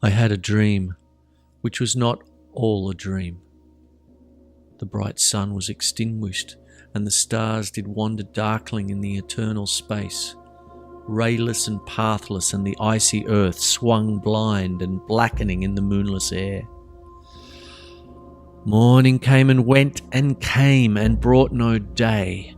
I had a dream, which was not all a dream. The bright sun was extinguished, and the stars did wander darkling in the eternal space. Rayless and pathless, and the icy earth swung blind and blackening in the moonless air. Morning came and went and came and brought no day,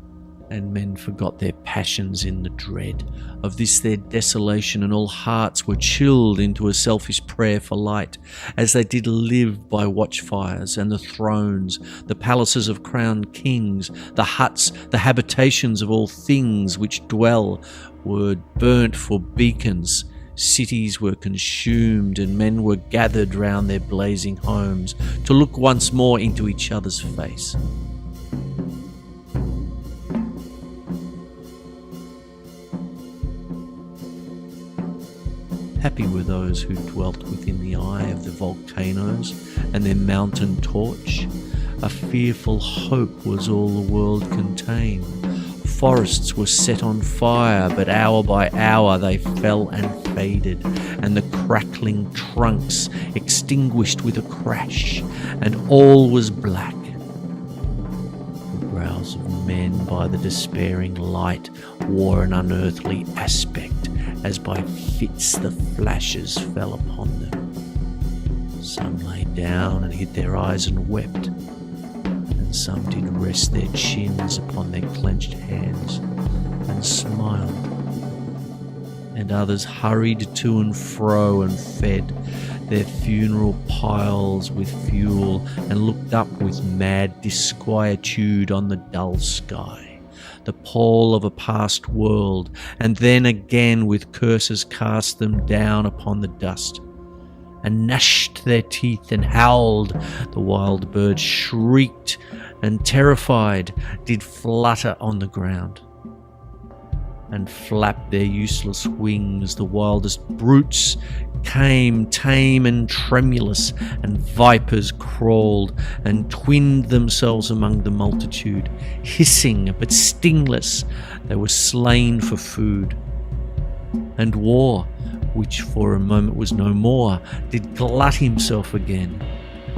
and men forgot their passions in the dread of this their desolation, and all hearts were chilled into a selfish prayer for light, as they did live by watchfires, and the thrones, the palaces of crowned kings, the huts, the habitations of all things which dwell, were burnt for beacons. Cities were consumed, and men were gathered round their blazing homes to look once more into each other's face. Happy were those who dwelt within the eye of the volcanoes and their mountain torch. A fearful hope was all the world contained. Forests were set on fire, but hour by hour they fell and faded, and the crackling trunks extinguished with a crash, and all was black. The brows of men by the despairing light wore an unearthly aspect, as by fits the flashes fell upon them. Some lay down and hid their eyes and wept, and some did rest their chins upon their clenched hands and smiled, and others hurried to and fro and fed their funeral piles with fuel, and looked up with mad disquietude on the dull sky, the pall of a past world, and then again with curses cast them down upon the dust, and gnashed their teeth and howled. The wild birds shrieked, and terrified did flutter on the ground, and flapped their useless wings. The wildest brutes came tame and tremulous, and vipers crawled and twinned themselves among the multitude, hissing but stingless. They were slain for food. And war, which for a moment was no more, did glut himself again.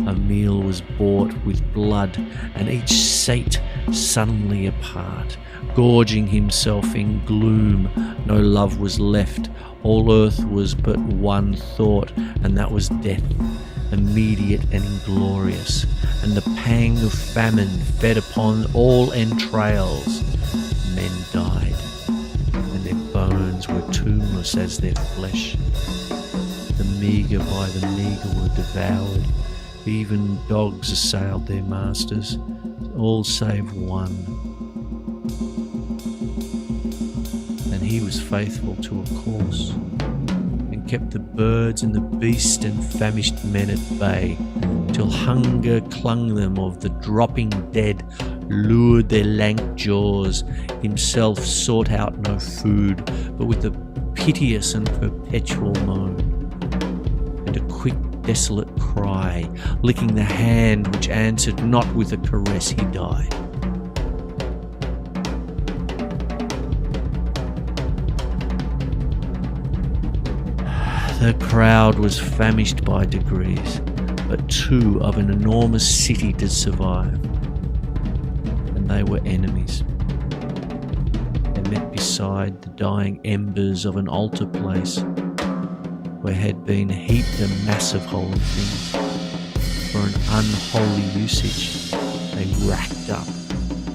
A meal was bought with blood, and each sate suddenly apart, gorging himself in gloom. No love was left. All earth was but one thought, and that was death, immediate and inglorious, and the pang of famine fed upon all entrails. Men died, and their bones were tombless as their flesh. The meagre by the meagre were devoured. Even dogs assailed their masters, all save one. And he was faithful to a course, and kept the birds and the beast and famished men at bay, till hunger clung them of the dropping dead, lured their lank jaws. Himself sought out no food, but with a piteous and perpetual moan, and a quick desolate cry, licking the hand which answered not with a caress, he died. The crowd was famished by degrees, but two of an enormous city did survive, and they were enemies. They met beside the dying embers of an altar place, where had been heaped a mass of holy things. For an unholy usage, they racked up,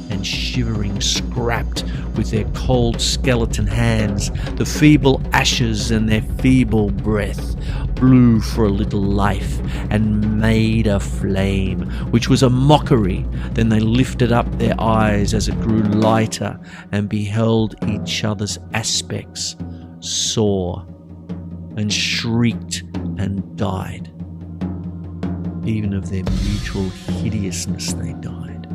and shivering scrapped with their cold skeleton hands the feeble ashes, and their feeble breath blew for a little life and made a flame, which was a mockery. Then they lifted up their eyes as it grew lighter, and beheld each other's aspects, saw, and shrieked and died. Even of their mutual hideousness they died,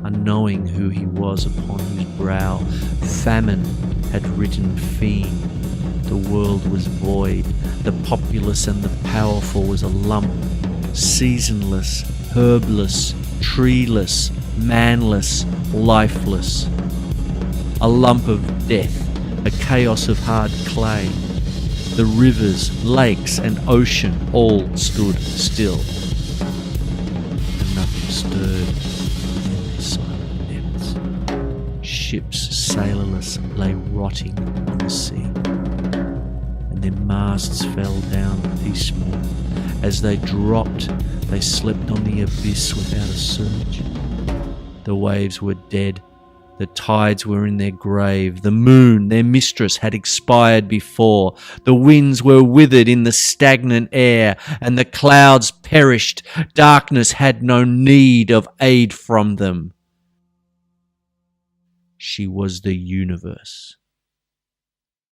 unknowing who he was upon whose brow famine had written fiend. The world was void, the populous and the powerful was a lump, seasonless, herbless, treeless, manless, lifeless. A lump of death, a chaos of hard clay. The rivers, lakes, and ocean all stood still. And nothing stirred in their silent depths. Ships sailorless lay rotting on the sea, and their masts fell down piecemeal. As they dropped, they slept on the abyss without a surge. The waves were dead. The tides were in their grave. The moon, their mistress, had expired before. The winds were withered in the stagnant air, and the clouds perished. Darkness had no need of aid from them. She was the universe.